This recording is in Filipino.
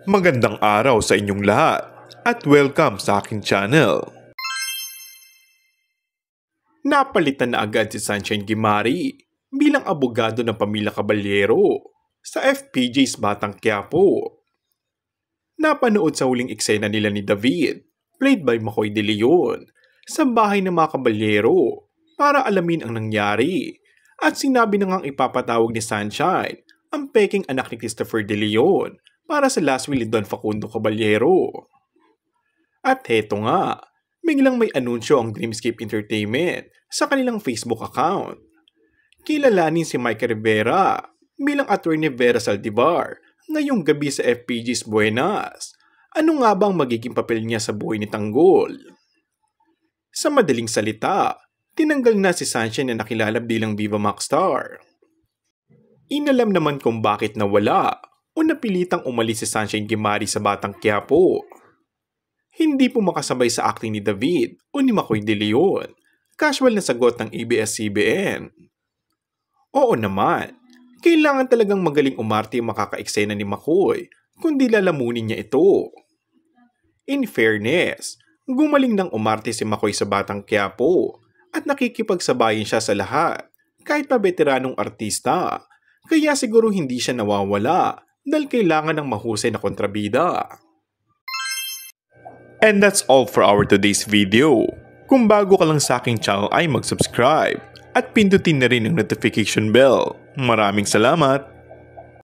Magandang araw sa inyong lahat at welcome sa aking channel. Napalitan na agad si Sunshine Guimari bilang abogado ng pamilya Caballero sa FPJ's Batang Quiapo. Napanood sa huling eksena nila ni David, played by Makoy De Leon, sa bahay ng mga Caballero para alamin ang nangyari at sinabi na ngang ipapatawag ni Sunshine ang peking anak ni Christopher De Leon para sa last will ni Don Facundo Caballero. At heto nga, biglang may anunsyo ang Dreamscape Entertainment sa kanilang Facebook account. Kilalanin si Mike Rivera bilang Attorney Vera Saldivar ngayong gabi sa FPJ's Buenas. Ano nga bang magiging papel niya sa buhay ni Tanggol? Sa madaling salita, tinanggal na si Sunshine na nakilala bilang Viva Max star. Inalam naman kung bakit nawala o napilitang umalis si Sunshine Guimari sa Batang Quiapo. Hindi po makasabay sa acting ni David o ni Makoy De Leon. Casual na sagot ng ABS-CBN. Oo naman, kailangan talagang magaling umarte ang makaka-eksena ni Makoy kundi lalamunin niya ito. In fairness, gumaling ng umarte si Makoy sa Batang Quiapo at nakikipagsabayin siya sa lahat kahit pa veteranong artista. Kaya siguro hindi siya nawawala dahil kailangan ng mahusay na kontrabida. And that's all for our today's video. Kung bago ka lang sa aking channel ay mag-subscribe at pindutin na rin ang notification bell. Maraming salamat!